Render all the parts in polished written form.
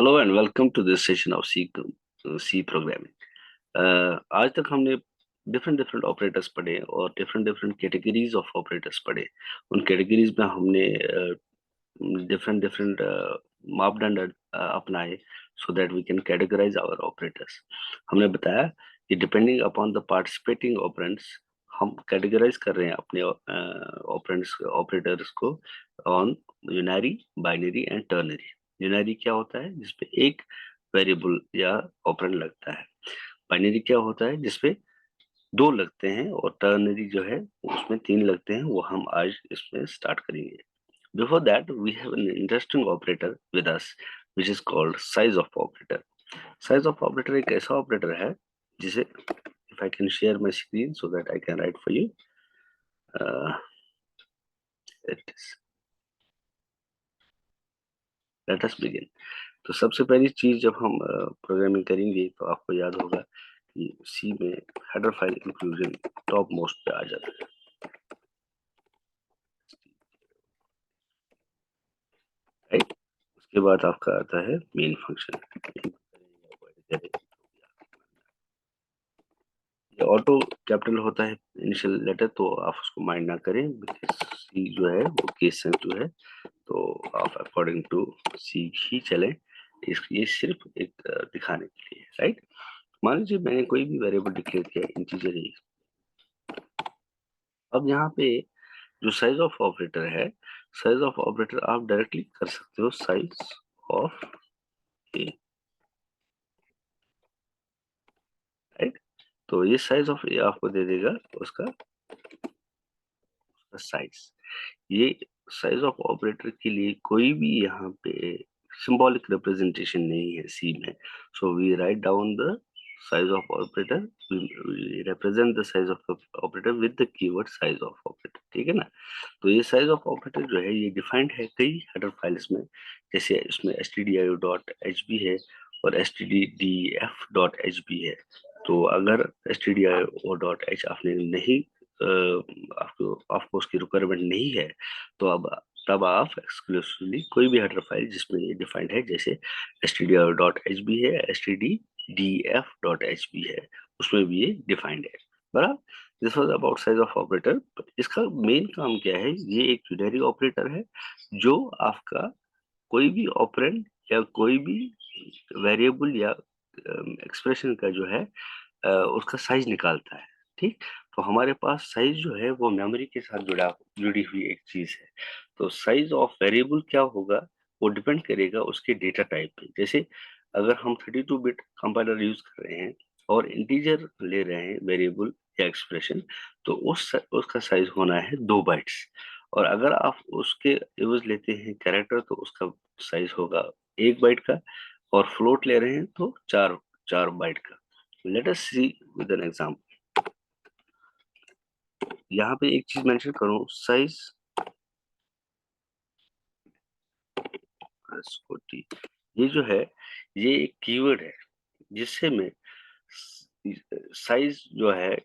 Hello and welcome to this session of C programming. आज तक हमने डिफरेंट डिफरेंट ऑपरेटर्स पढ़े और different different categories of operators पढ़े। उन कैटेगरीज में हमने डिफरेंट डिफरेंट मापदंड अपनाए so that we can categorise our operators. हमने बताया कि depending upon the participating operands हम कैटेगराइज कर रहे हैं अपने ऑपरेंड्स ऑपरेटर्स को on unary, binary and ternary. Unary क्या होता है? जिसपे एक वेरिएबल या ऑपरेंड लगता है। बाइनरी क्या होता है? जिसपे दो लगते हैं। और टर्नरी जो है उसमें तीन लगते हैं। वो हम आज इसमें स्टार्ट करेंगे। Before that, we have an interesting operator with us, which is called size of operator. Size of operator एक ऐसा ऑपरेटर है जिसे if I can share my screen so that I can write for you. Uh, it is. Let us begin. तो सबसे पहली चीज जब हम प्रोग्रामिंग करेंगे तो आपको याद होगा कि सी में header file inclusion top most पे आ जाता है। राइट, उसके बाद आपका आता है मेन फंक्शन। ये ऑटो कैपिटल होता है इनिशियल लेटर, तो आप उसको माइंड ना करें बिकॉज सी जो है वो केस सेंसिटिव है। तो आप अकॉर्डिंग टू सी ही चलें। ये सिर्फ एक दिखाने के लिए। राइट, मान लीजिए मैंने कोई भी वेरिएबल डिक्लेयर किया इंटीजर ही। अब यहाँ पे जो साइज ऑफ ऑपरेटर है, साइज ऑफ ऑपरेटर आप डायरेक्टली कर सकते हो साइज ऑफ ए। राइट, तो ये साइज ऑफ ए आपको दे देगा उसका साइज। ये साइज ऑफ ऑपरेटर के लिए कोई भी यहाँ पे सिंबॉलिक रिप्रेजेंटेशन नहीं है सी में। So we write down the size of operator, we represent the size of operator with the keyword size of operator. ठीक है ना? तो ये साइज ऑफ ऑपरेटर जो है ये डिफाइंड है कई हेडर फाइल्स में। जैसे इसमें stdio.hb है और stddf.hb है। तो अगर stdio.h आपने नहीं आपको उसकी रिक्वायरमेंट नहीं है तो अब तब आप एक्सक्लूसिवली कोई भी हेडर फाइल जिसमें ये डिफाइंड है, जैसे stdio.hb है, stdf.hb है, उसमें भी ये डिफाइंड है। बराबर। This was about size of operator. इसका मेन काम क्या है? ये एक यूनरी ऑपरेटर है जो आपका कोई भी ऑपरेंड या कोई भी वेरिएबल या एक्सप्रेशन का जो है उसका साइज निकालता है। ठीक, तो हमारे पास साइज जो है वो मेमोरी के साथ जुड़ी हुई एक चीज है। तो साइज ऑफ वेरिएबल क्या होगा वो डिपेंड करेगा उसके डेटा टाइप पे। जैसे अगर हम 32 बिट कंपाइलर यूज कर रहे हैं और इंटीजर ले रहे हैं वेरिएबल या एक्सप्रेशन, तो उसका साइज होना है 2 बाइट्स। और अगर आप उसके यूज लेते हैं कैरेक्टर तो उसका साइज होगा 1 बाइट का। और फ्लोट ले रहे हैं तो 4 बाइट का। Let us see with an example. यहाँ पे एक चीज मेंशन करूं, साइज ये जो है ये एक कीवर्ड है जिससे मैं साइज जो है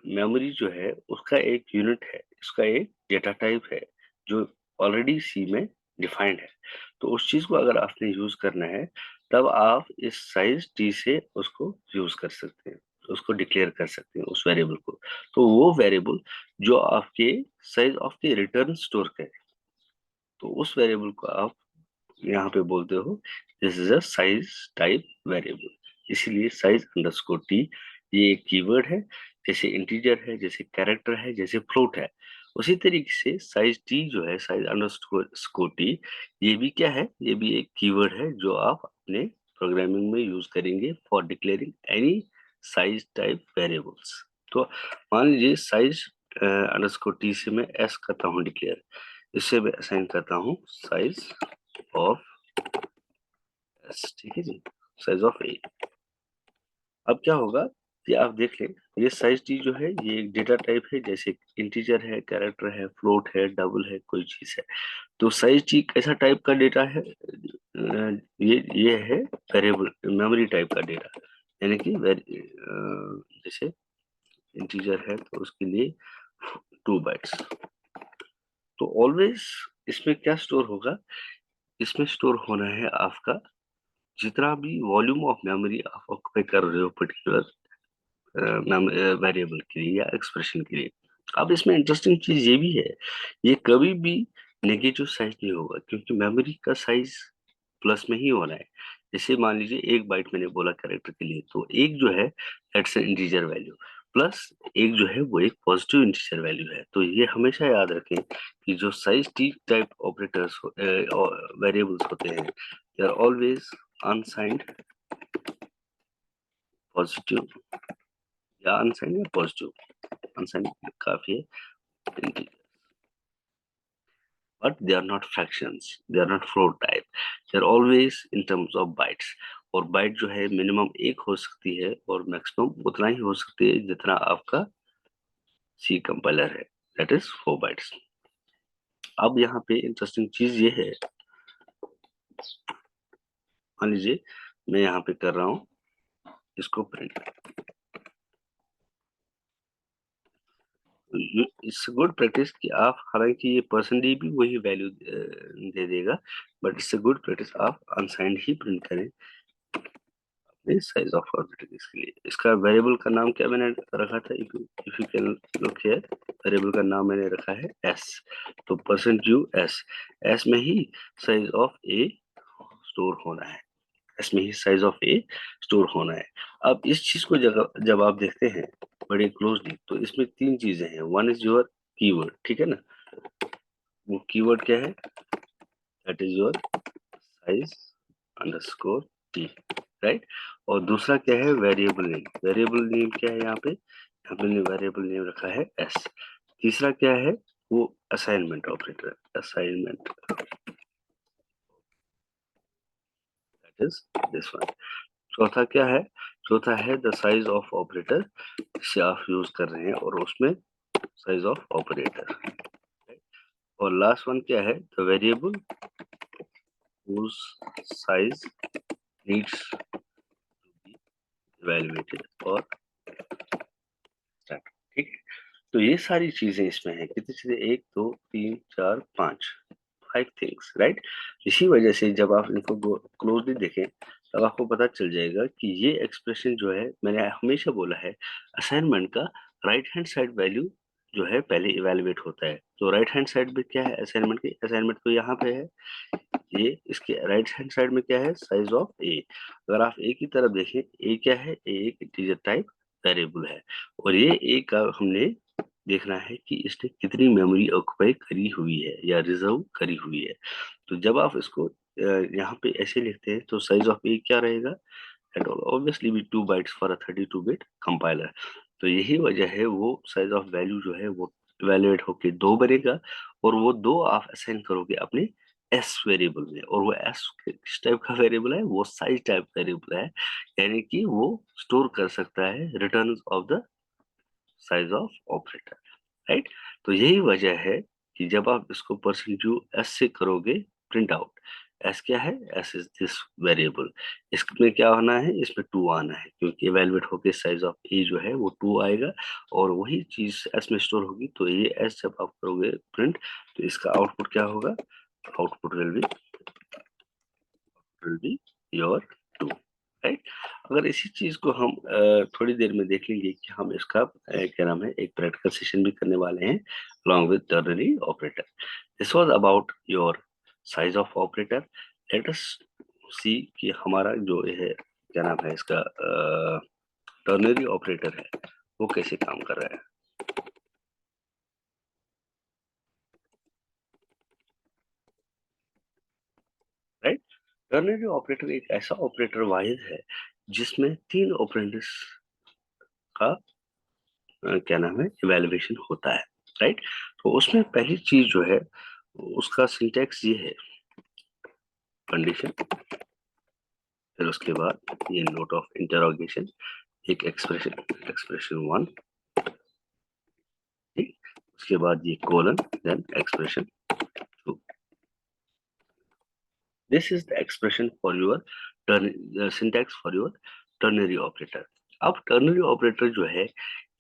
मेमोरी जो है उसका एक यूनिट है, इसका एक डेटा टाइप है जो ऑलरेडी सी में डिफाइंड है। तो उस चीज को अगर आपने यूज करना है तब आप इस साइज टी से उसको यूज कर सकते हैं, उसको डिक्लेयर कर सकते हैं उस वेरिएबल को। तो वो वेरिएबल जो आपके साइज ऑफ के रिटर्न स्टोर करे, तो उस वेरिएबल को आप यहाँ पे बोलते हो this is a size type variable. इसीलिए साइज अंडरस्कोर टी ये एक कीवर्ड है। जैसे इंटीजर है, जैसे कैरेक्टर है, जैसे फ्लोट है, उसी तरीके से साइज टी जो है, साइज अंडरस्कोर टी, ये भी क्या है? ये भी एक कीवर्ड है जो आप अपने प्रोग्रामिंग में यूज करेंगे for declaring any size type variables. तो मान लीजिए साइज अंडरस्कोर टी से मैं एस करता हूँ डिक्लेयर, इससे मैं असाइन करता हूँ साइज ऑफ एस। ठीक है जी, साइज ऑफ ए। अब क्या होगा कि आप देख लें, ये साइज टी जो है ये एक डेटा टाइप है, जैसे इंटीजर है, कैरेक्टर है, फ्लोट है, डबल है, कोई चीज है। तो साइज टी कैसा टाइप का डेटा है? ये है वेरिएबल मेमोरी टाइप का डेटा। यानी कि जैसे इंटीजर है तो उसके लिए 2 बाइट्स। तो ऑलवेज इसमें क्या स्टोर होगा? इसमें स्टोर होना है आपका जितना भी वॉल्यूम ऑफ मेमोरी आप ऑक्यूपाई कर रहे हो पर्टिकुलर वेरिएबल के लिए या एक्सप्रेशन के लिए। अब इसमें इंटरेस्टिंग चीज ये भी है, ये कभी भी नेगेटिव साइज नहीं होगा, क्योंकि मेमोरी का साइज प्लस में ही होना है। जैसे मान लीजिए 1 बाइट मैंने बोला कैरेक्टर के लिए, तो एक जो है that's an integer value, plus एक जो है वो एक पॉजिटिव इंटीजर वैल्यू है। तो ये हमेशा याद रखें कि जो size T type operators variables होते हैं, they are always unsigned positive या अनसाइंड या पॉजिटिव, अनसाइंड काफी है, but they are not fractions, they are not float type, they are always in terms of bytes। और बाइट जो है minimum एक हो सकती है और मैक्सिमम उतना ही हो सकती है जितना आपका सी कंपाइलर है, दैट इज 4 बाइट्स। अब यहाँ पे इंटरेस्टिंग चीज ये है, मान लीजिए मैं यहाँ पे कर रहा हूँ इसको प्रिंट, इट्स गुड प्रैक्टिस कि आप, हालांकि ये परसेंटेज भी वही वैल्यू दे देगा, but it's a good practice आप अनसाइंड ही प्रिंट करें साइज ऑफ ऑब्जेक्ट के लिए। इसका वेरिएबल का नाम क्या मैंने रखा था, if you can look here, variable का नाम मैंने रखा है एस। तो परसेंट यू एस, एस में ही साइज ऑफ ए स्टोर होना है, एस में ही साइज ऑफ ए स्टोर होना है। अब इस चीज को जब आप देखते हैं बड़े क्लोजली, तो इसमें 3 चीजें हैं। वन इज योर कीवर्ड, ठीक है ना, वो कीवर्ड क्या है, that is your size underscore T, right. और दूसरा क्या है, वेरिएबल नेम, वेरिएबल नेम क्या है यहाँ पे, हमने वेरिएबल नेम रखा है एस। तीसरा क्या है, वो assignment operator, assignment, that is this one. चौथा क्या है, चौथा है द साइज ऑफ ऑपरेटर, जिसे आप यूज कर रहे हैं, और उसमें साइज ऑफ ऑपरेटर। और लास्ट वन क्या है, the variable whose size needs to be evaluated और ठीक है। तो ये सारी चीजें इसमें है, कितनी चीजें, 1 2 3 4 5, 5 थिंग्स, राइट। इसी वजह से जब आप इनको क्लोजली देखें तब आपको पता चल जाएगा कि ये एक्सप्रेशन जो है, मैंने हमेशा बोला है, असाइनमेंट का राइट हैंड साइड वैल्यू जो है पहले इवेलुएट होता है। तो राइट हैंड साइड में क्या है असाइनमेंट के, असाइनमेंट तो यहाँ पे है, ये इसके राइट हैंड साइड में क्या है, साइज ऑफ ए। अगर आप ए की तरफ देखें, ए क्या है, ए एक इंटीजर टाइप वेरिएबल है, और ये ए का हमने देखना है कि इसने कितनी मेमोरी ऑक्युपाई करी हुई है या रिजर्व करी हुई है। तो जब आप इसको यहाँ पे ऐसे लिखते हैं, तो साइज ऑफ ए क्या रहेगा, it will obviously be 2 bytes for a 32 bit compiler. तो यही वजह है वो साइज ऑफ वैल्यू जो है वो इवेलुएट होके 2 बनेगा, और वो 2 आप असाइन करोगे अपने एस वेरिएबल में, और वो एस किस टाइप का वेरिएबल है, वो साइज टाइप वेरिएबल है, यानी कि वो स्टोर कर सकता है return of the size of operator, right. तो यही वजह है कि जब आप इसको परसेंटेज एस से करोगे प्रिंट आउट, एस क्या है, एस इज दिस वेरिएबल, इसमें क्या होना है, इसमें 2 आना है, क्योंकि इवेलुएट होके साइज ऑफ ए जो है वो 2 आएगा, और वही चीज एस में स्टोर होगी। तो ये एस जब आप करोगे प्रिंट, तो इसका आउटपुट क्या होगा, output will be your 2, right. अगर इसी चीज को हम थोड़ी देर में देख लेंगे कि हम इसका क्या नाम है, एक प्रैक्टिकल सेशन भी करने वाले हैं along with ternary operator। This was about your size of operator। Let us see कि हमारा जो है क्या नाम है इसका टर्नरी ऑपरेटर है वो कैसे काम कर रहा है, राइट। टर्नरी ऑपरेटर एक ऐसा ऑपरेटर वाहिद है जिसमें 3 ऑपरेंड्स का क्या नाम है इवेल्युएशन होता है, राइट। तो उसमें पहली चीज जो है उसका सिंटैक्स ये है, कंडीशन, फिर उसके बाद ये नोट ऑफ इंटरोगेशन, एक एक्सप्रेशन, एक्सप्रेशन 1, ठीक, उसके बाद ये colon, then expression 2। This is the expression for your turn, syntax for your ternary operator. अब टर्नरी ऑपरेटर जो है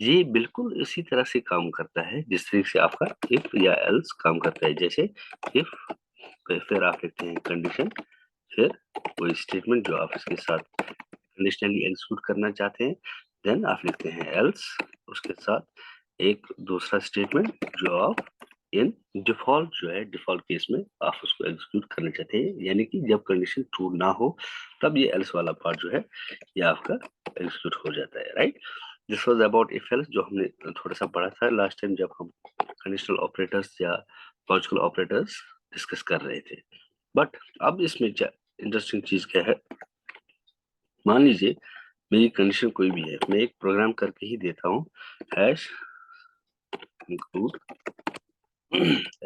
ये बिल्कुल इसी तरह से काम करता है जिस तरीके से आपका इफ या एल्स काम करता है। जैसे इफ, फिर आप लिखते हैं कंडीशन, फिर कोई स्टेटमेंट जो आप इसके साथ कंडीशनली एग्जीक्यूट करना चाहते हैं, देन आप लिखते हैं एल्स, उसके साथ एक दूसरा स्टेटमेंट जो आप इन डिफॉल्ट जो है डिफॉल्ट केस में आप उसको एग्जीक्यूट करना चाहते हैं, यानी कि जब कंडीशन ट्रू ना हो तब ये एल्स वाला पार्ट जो है ये आपका एग्जीक्यूट हो जाता है, right. This was about if else, जो हमने थोड़ा सा पढ़ा था लास्ट टाइम जब हम कंडीशनल ऑपरेटर्स या लॉजिकल ऑपरेटर्स डिस्कस कर रहे थे। बट अब इसमें इंटरेस्टिंग चीज क्या है, मान लीजिए मेरी कंडीशन कोई भी है, मैं एक प्रोग्राम करके ही देता हूँ, hash include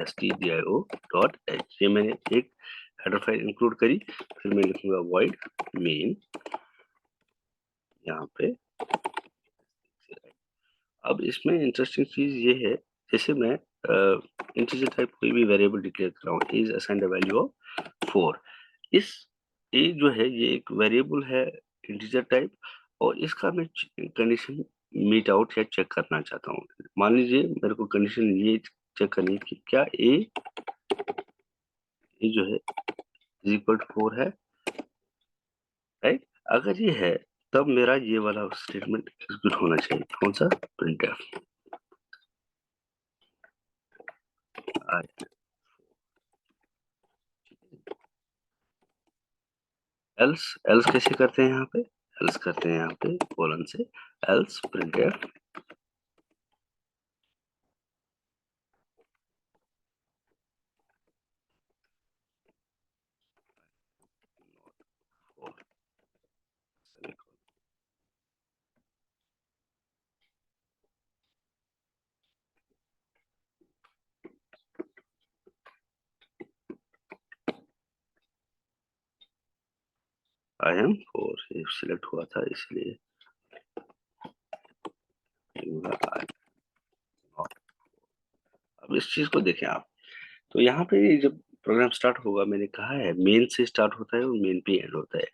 stdio dot H, ये मैंने एक हेडर फाइल इंक्लूड करी, फिर मैं लिखूंगा void main यहाँ पे। अब इसमें इंटरेस्टिंग चीज ये है, जैसे मैं इंटीजर टाइप कोई भी वेरिएबल डिक्लेयर कर रहा हूँ, is assigned a value of 4। इस ए जो है ये एक वेरिएबल है इंटीजर टाइप, और इसका मैं कंडीशन मीट आउट या चेक करना चाहता हूँ। मान लीजिए मेरे को कंडीशन ये चेक करनी है कि क्या ए जो है इज इक्वल टू 4 है, राइट। अगर ये है तब मेरा ये वाला स्टेटमेंट एग्जीक्यूट होना चाहिए, कौन सा, प्रिंटफ। एल्स एल्स कैसे करते हैं यहाँ पे, एल्स करते हैं यहाँ पे कोलन से, एल्स प्रिंटफ आई एम 4, ये सिलेक्ट हुआ था इसलिए। अब इस चीज को देखें आप, तो यहाँ पे जब प्रोग्राम स्टार्ट होगा, मैंने कहा है मेन से स्टार्ट होता है और मेन पे एंड होता है।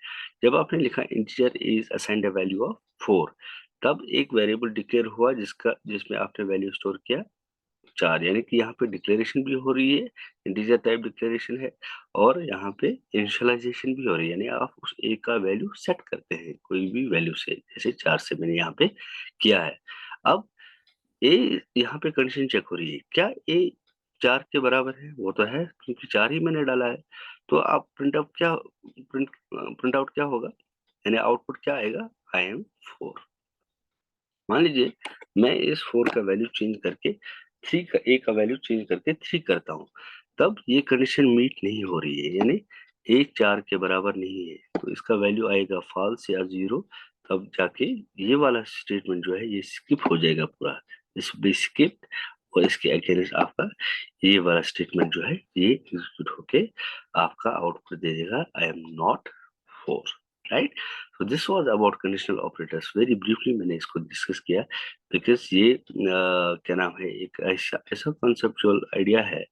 जब आपने लिखा integer is assigned a value of 4, तब एक वेरिएबल डिक्लेयर हुआ जिसमें आपने वैल्यू स्टोर किया 4, यानी कि यहाँ पे डिक्लेरेशन भी हो रही है, इंटीजर टाइप डिक्लेरेशन है, और यहाँ पे इनिशियलाइजेशन भी हो रही है, यानी आप उस ए का वैल्यू सेट करते हैं कोई भी वैल्यू से, जैसे 4 से मैंने यहाँ पे किया है। अब ए यहाँ पे कंडीशन चेक हो रही है, क्या ए 4 के बराबर है, वो तो है क्योंकि 4 ही मैंने डाला है। तो आप प्रिंट आउट क्या होगा, यानी आउटपुट क्या आएगा, आई एम 4। मान लीजिए मैं इस 4 का वैल्यू चेंज करके 3 का, ए का वैल्यू चेंज करके 3 करता हूँ, तब ये कंडीशन मीट नहीं हो रही है, यानी ए 4 के बराबर नहीं है, तो इसका वैल्यू आएगा फॉल्स या 0। तब जाके ये वाला स्टेटमेंट जो है ये स्किप हो जाएगा पूरा, इस बी स्किप, और इसके अगेंस्ट आपका ये वाला स्टेटमेंट जो है ये एग्जीक्यूट होके आपका आउटपुट दे देगा, I am not 4, right. So this was about conditional operators. Very briefly मैंने इसको डिस्कस किया, बिकॉज ये क्या नाम है, एक ऐसा ऐसा कॉन्सेप्चुअल आइडिया है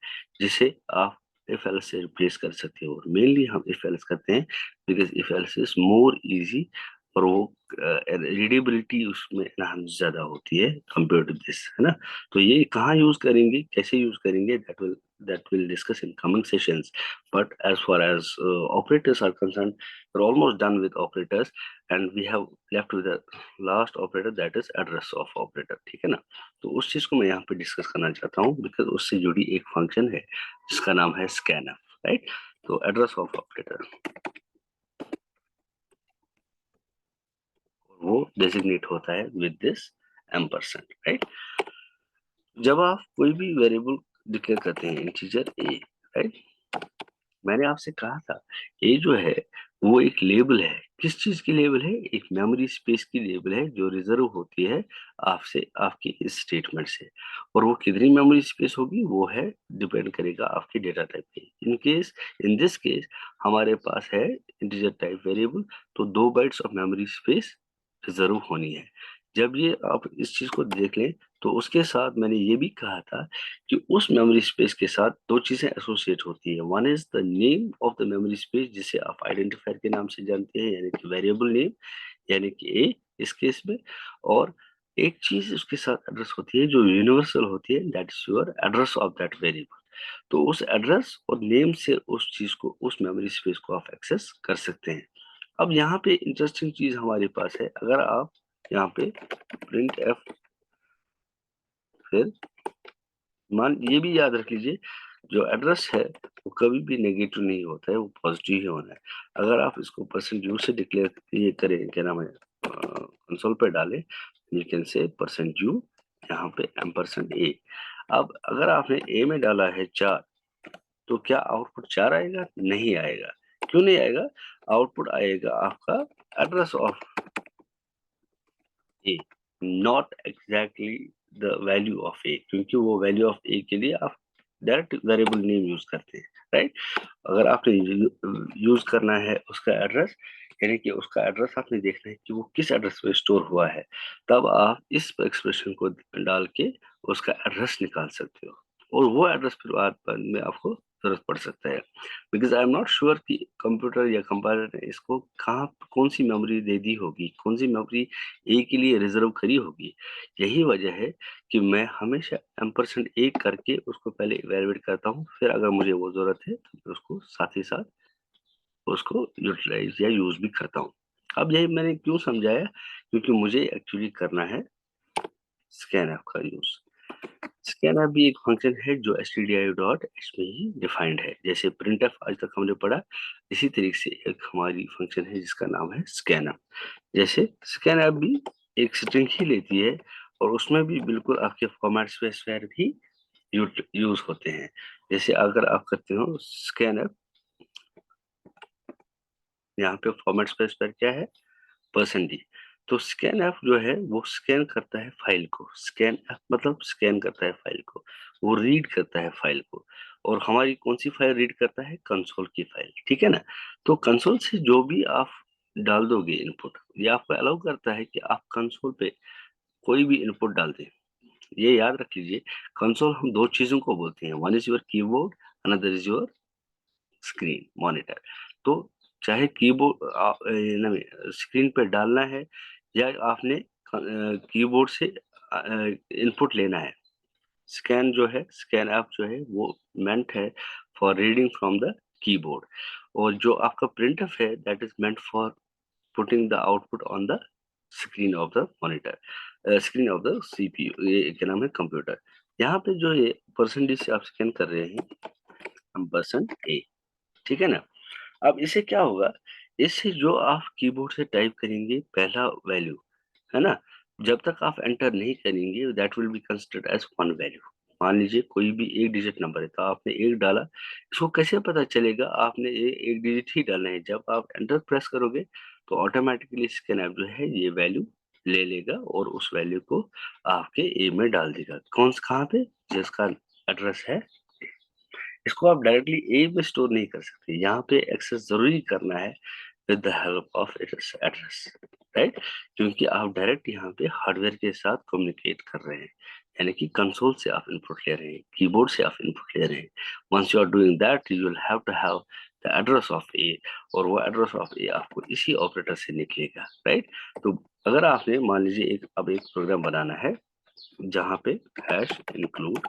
जिसे आप इफ एल्स से रिप्लेस कर सकते हो। मेनली हम इफ एल्स करते हैं because if else is more easy, और वो रीडेबिलिटी उसमें enhance ज्यादा होती है कंपेयर टू दिस, है ना। तो ये कहाँ यूज करेंगे, कैसे यूज करेंगे, that will discuss in coming sessions. But as far as operators are concerned, we're almost done with operators, and we have left with the last operator, that is address of operator, ठीक है ना। तो उस चीज को मैं यहाँ पे डिस्कस करना चाहता हूँ बिकॉज उससे जुड़ी एक फंक्शन है जिसका नाम है scanf, राइट। तो एड्रेस ऑफ ऑपरेटर वो डेजिग्नेट होता है विद दिस एम्परसेंड, राइट। जब आप कोई भी वेरिएबल डिक्लेयर करते हैं इंटीजर ए, राइट, मैंने आपसे कहा था ये जो है वो एक लेबल है, किस चीज की लेबल है, एक मेमोरी स्पेस की लेबल है जो रिजर्व होती है आपसे, आपके इस स्टेटमेंट से। और वो कितनी मेमोरी स्पेस होगी वो है डिपेंड करेगा आपके डेटा टाइप पे। इन दिस केस हमारे पास है इंटीजर टाइप वेरिएबल, तो 2 bytes of memory space reserve होनी है। जब ये आप इस चीज को देख लें, तो उसके साथ मैंने ये भी कहा था कि उस मेमोरी स्पेस के साथ 2 चीजें एसोसिएट होती है। One is the name of the memory space, जिसे आप आइडेंटिफायर के नाम से जानते हैं, यानी कि वेरिएबल नेम, यानी कि ए इस केस में। और एक चीज उसके साथ एड्रेस होती है जो यूनिवर्सल होती है, that is your address of that variable. तो उस एड्रेस और नेम से उस चीज़ को, उस मेमोरी स्पेस को आप एक्सेस कर सकते हैं। अब यहाँ पे इंटरेस्टिंग चीज़ हमारे पास है, अगर आप यहाँ पे प्रिंट एफ, फिर मान ये भी याद रख लीजिए, जो एड्रेस है वो कभी भी नेगेटिव नहीं होता है, वो पॉजिटिव ही होना है। अगर आप इसको परसेंट यू से डिक्लेयर ये करें, क्या नाम है, कंसोल पे डालें, you can say percent you, यहाँ पे एम्परसेंड ए। अब अगर आपने ए में डाला है 4, तो क्या आउटपुट 4 आएगा? नहीं आएगा। क्यों नहीं आएगा? आउटपुट आएगा आपका address of A, not exactly the value of A, क्योंकि वो वैल्यू ऑफ ए के लिए आप डायरेक्ट वेरिएबल नेम यूज करते हैं, राइट। अगर आपने यूज करना है उसका एड्रेस, यानी कि उसका एड्रेस आपने देखना है कि वो किस एड्रेस पे स्टोर हुआ है, तब आप इस एक्सप्रेशन को डाल के उसका एड्रेस निकाल सकते हो, और वो एड्रेस फिर बाद में आपको जरूरत पड़ सकता है। Because I am not sure कि कंप्यूटर या कंपाइलर ने इसको कहाँ, कौन सी मेमोरी दे दी होगी, कौन सी मेमोरी ए के लिए रिजर्व करी होगी। यही वजह है कि मैं हमेशा एम्परसेंड ए करके उसको पहले इवैल्यूएट करता हूँ, फिर अगर मुझे वो जरूरत है तो मैं उसको साथ ही साथ उसको यूटिलाइज या यूज भी करता हूँ। अब यही मैंने क्यों समझाया, क्योंकि मुझे एक्चुअली करना है स्कैनएफ का यूज। स्कैनएफ भी एक फंक्शन है जो stdio.h में ही डिफाइंड है। जैसे प्रिंटफ आज तक हमने पढ़ा, इसी तरीके से एक हमारी फंक्शन है जिसका नाम है स्कैनएफ। जैसे स्कैनएफ भी एक स्ट्रिंग ही लेती है, और उसमें भी बिल्कुल आपके फॉर्मेट स्पेसिफायर भी यूज होते हैं। जैसे अगर आप करते हो स्कैनएफ, यहाँ पे फॉर्मेट स्पेसिफायर क्या है, परसेंट डी। तो स्कैन एफ जो है वो स्कैन करता है फाइल को, स्कैन एफ मतलब स्कैन करता है फाइल को, वो रीड करता है फाइल को। और हमारी कौन सी फाइल रीड करता है? कंसोल की फाइल, ठीक है ना। तो कंसोल से जो भी आप डाल दोगे इनपुट, ये आपको अलाउ करता है कि आप कंसोल पे कोई भी इनपुट डाल दें। ये याद रख लीजिए, कंसोल हम दो चीजों को बोलते हैं, one is your keyboard, another is your screen monitor. तो चाहे कीबोर्ड स्क्रीन पे डालना है, या आपने कीबोर्ड से इनपुट लेना है, स्कैन जो है, स्कैन ऐप जो है वो मेंट है for reading from the keyboard, और जो आपका प्रिंटफ है that is meant for putting the output on the screen of the monitor, screen of the CPU, ये क्या नाम है, कंप्यूटर। यहाँ पे जो ये परसेंटेज से आप स्कैन कर रहे हैं, हम परसेंट ए, ठीक है ना। अब इससे क्या होगा, इससे जो आप कीबोर्ड से टाइप करेंगे पहला वैल्यू, है ना, जब तक आप एंटर नहीं करेंगे that will be considered as one value. मान लीजिए कोई भी एक डिजिट नंबर है, तो आपने एक डाला, इसको कैसे पता चलेगा आपने ये एक डिजिट ही डालना है? जब आप एंटर प्रेस करोगे तो ऑटोमेटिकली स्कैन ऐप जो है ये वैल्यू ले लेगा और उस वैल्यू को आपके ए में डाल देगा। कहाँ पे? जिसका एड्रेस है, इसको आप डायरेक्टली ए में स्टोर नहीं कर सकते, यहाँ पे एक्सेस जरूरी करना है with the help of address, right. क्योंकि आप डायरेक्ट यहाँ पे हार्डवेयर के साथ कम्युनिकेट कर रहे हैं, यानी कि कंसोल से आप इनपुट ले रहे हैं, कीबोर्ड से आप इनपुट ले रहे हैं। Once you are doing that you will have to have the address of A, और वो एड्रेस ऑफ ए आपको इसी ऑपरेटर से निकलेगा, राइट। तो अगर आपने मान लीजिए अब एक प्रोग्राम बनाना है जहाँ पे हैश इंक्लूड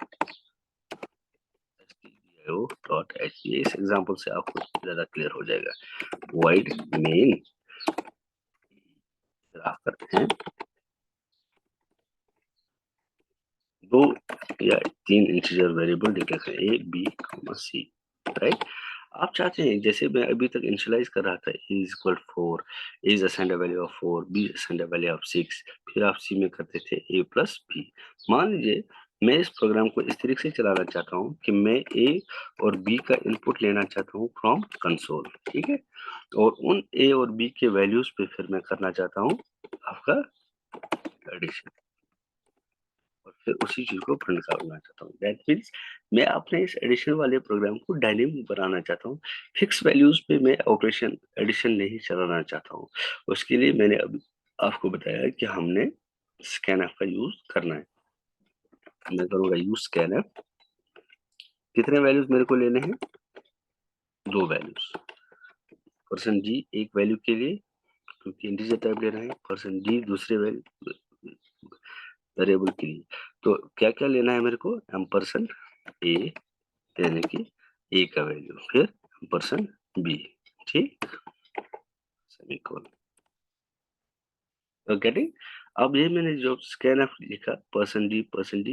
डॉट एच, ये इस एग्जांपल से आपको ज्यादा क्लियर हो जाएगा। वाइड मेन, आप करते हैं दो या तीन इंटीजर वेरिएबल डिक्लेयर करें, ए बी सी, राइट। आप चाहते हैं, जैसे मैं अभी तक इनिशियलाइज कर रहा था, A is equal 4, A is assigned value of 4, B assigned value of 6, फिर आप सी में करते थे ए प्लस बी। मान लीजिए मैं इस प्रोग्राम को इस तरीके से चलाना चाहता हूँ कि मैं ए और बी का इनपुट लेना चाहता हूँ फ्रॉम कंसोल, ठीक है, और उन ए और बी के वैल्यूज पे फिर मैं करना चाहता हूँ आपका एडिशन, और फिर उसी चीज को प्रिंट करना चाहता हूँ। दैट मीन्स मैं अपने इस एडिशन वाले प्रोग्राम को डायनेमिक बनाना चाहता हूँ। फिक्स वैल्यूज पे मैं ऑपरेशन एडिशन नहीं चलाना चाहता हूँ। उसके लिए मैंने अभी आपको बताया कि हमने स्कैनएफ का यूज करना है। मैं करूंगा यूज स्कैनएफ। कितने वैल्यूज मेरे को लेने हैं? दो वैल्यूज, परसेंट जी एक वैल्यू के लिए, क्योंकि इंटीजर टाइप ले रहे हैं, परसेंट जी दूसरे वेरिएबल के लिए। तो क्या क्या लेना है मेरे को? एम्परसेंड ए, यानी कि ए का वैल्यू, फिर एम्परसेंड बी, ठीक, सेमीकोलन। गेटिंग? अब ये मैंने जो स्कैनफ लिखा परसेंट डी एम्परसेंड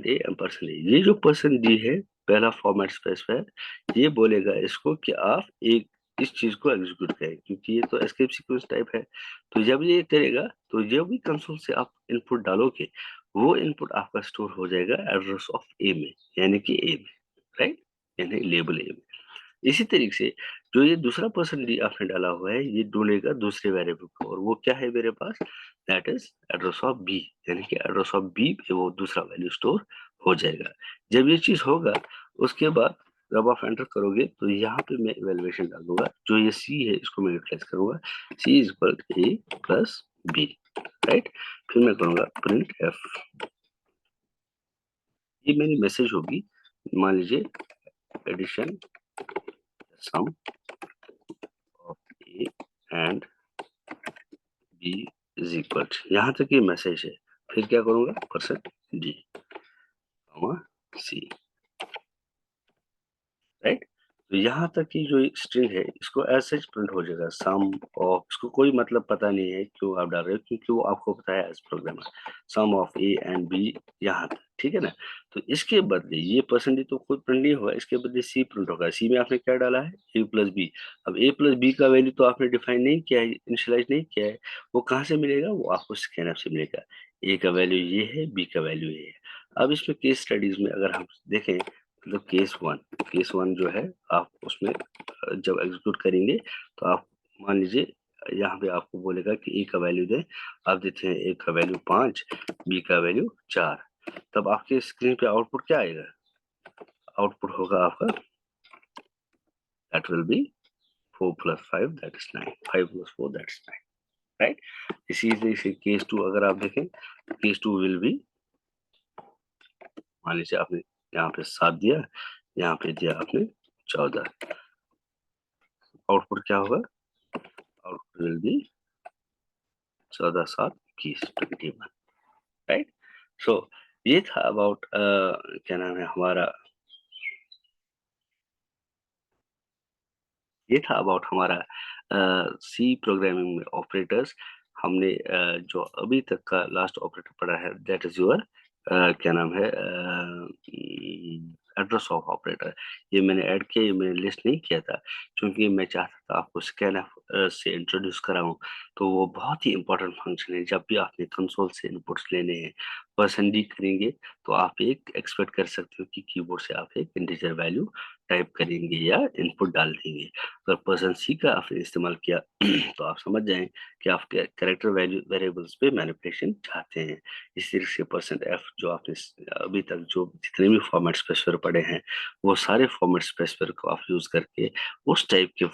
ए एम्परसेंड ए, ये जो परसेंट डी है पहला फॉर्मेट स्पेसिफायर, ये बोलेगा इसको कि आप एक इस चीज को एग्जीक्यूट करें, क्योंकि ये तो एस्केप सीक्वेंस टाइप है। तो जब ये करेगा तो जब भी कंसोल से आप इनपुट डालोगे, वो इनपुट आपका स्टोर हो जाएगा एड्रेस ऑफ ए में, यानी कि ए में, राइट, यानी लेबल ए में। इसी तरीके से जो ये दूसरा पर्सन डी आपने डाला हुआ है, ये ढूंढेगा दूसरे वेरिएबल को, और वो क्या है मेरे पास, that is address of B, यानी कि एड्रेस ऑफ बी पे वो दूसरा वैल्यू स्टोर हो जाएगा। जब ये चीज होगा, उसके बाद जब आप एंटर करोगे तो यहाँ पे मैं इवेल्युएशन डाल दूंगा, जो ये सी है इसको मैं यूटिलाइज करूंगा, C is equal A plus B, right. फिर मैं करूंगा प्रिंट एफ, ये मेरी मैसेज होगी, मान लीजिए addition sum of A and B is equal, यहाँ तक ये मैसेज है। फिर क्या करूंगा, परसेंट डी सी, राइट। तो यहाँ तक की जो स्ट्रिंग है इसको एज सच प्रिंट हो जाएगा, सम ऑफ, इसको कोई मतलब पता नहीं है क्यों आप डाल रहे हो, क्योंकि वो आपको पता है as programmer, sum of A and B, यहाँ तक, ठीक है ना। तो इसके बदले ये परसेंटेज तो खुद प्रिंट नहीं होगा, इसके बदले सी प्रिंट होगा। सी में आपने क्या डाला है, ए प्लस बी। अब ए प्लस बी का वैल्यू तो आपने डिफाइन नहीं किया है, इनिशियलाइज नहीं किया है, वो कहाँ से मिलेगा, वो आपको स्कैनर से मिलेगा। ए का वैल्यू ये है, बी का वैल्यू ये है। अब इसमें केस स्टडीज में अगर हम देखें, मतलब केस वन जो है, आप उसमें जब एग्जीक्यूट करेंगे तो आप मान लीजिए यहाँ पे आपको बोलेगा कि ए का वैल्यू दे, आप देते हैं ए का वैल्यू 5, बी का वैल्यू 4, तब आपके स्क्रीन पे आउटपुट क्या आएगा, आउटपुट होगा आपका that will B 4 + 5 that is 9, 5 + 4 that is 9, right. इसी तरह से केस 2 अगर आप देखें, केस 2 विल बी, मान लीजिए आपने यहाँ पे 7 दिया, यहाँ पे दिया आपने 14, आउटपुट क्या होगा, आउटपुट विल बी 14 7 21 21, राइट। सो ये था अबाउट क्या नाम है हमारा, ये था अबाउट हमारा सी प्रोग्रामिंग में ऑपरेटर्स। हमने जो अभी तक का लास्ट ऑपरेटर पढ़ा है दैट इज योर क्या नाम है, एड्रेस ऑफ ऑपरेटर। ये मैंने ऐड किया, ये मैंने लिस्ट नहीं किया था, क्योंकि मैं चाहता था आपको स्कैनफ से इंट्रोड्यूस कराऊं। तो वो बहुत ही इंपॉर्टेंट फंक्शन है, जब भी आपने कंसोल से इनपुट्स लेने हैं, पर्सन डी करेंगे तो आप एक एक्सपेक्ट कर सकते हो कि कीबोर्ड से आप एक इंटीजर वैल्यू टाइप करेंगे या इनपुट डाल देंगे। अगर पर्सन सी का आपने इस्तेमाल किया तो आप समझ जाएं कि आप कैरेक्टर वैल्यू वेरिएबल्स पे मैनिपुलेशन चाहते हैं। इस तरह से परसेंट एफ जो आपने अभी तक जो जितने भी फॉर्मेट स्पेसिफायर पढ़े हैं, वो सारे फॉर्मेट स्पेसिफायर को आप यूज करके उस टाइप के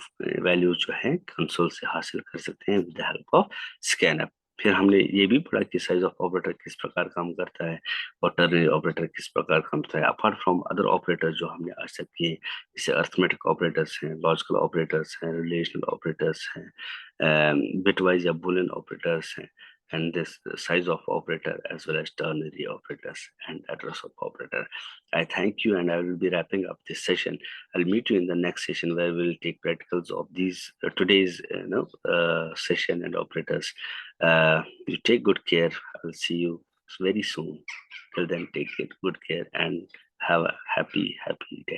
वैल्यू जो है कंसोल से हासिल कर सकते हैं with the help of scanf. फिर हमने ये भी पढ़ा कि साइज ऑफ ऑपरेटर किस प्रकार काम करता है, और टर्नरी ऑपरेटर किस प्रकार काम करता है, अपार्ट फ्रॉम अदर ऑपरेटर जो हमने आज तक किए, जैसे अर्थमेटिक ऑपरेटर्स हैं, लॉजिकल ऑपरेटर्स हैं, रिलेशनल ऑपरेटर्स हैं, बिटवाइज या बुलियन ऑपरेटर्स हैं, and this size of operator as well as ternary operators and address of operator. I thank you and I will be wrapping up this session. I'll meet you in the next session where we'll take practicals of these today's session and operators. You take good care. I'll see you very soon. Till then, take it good care and have a happy day.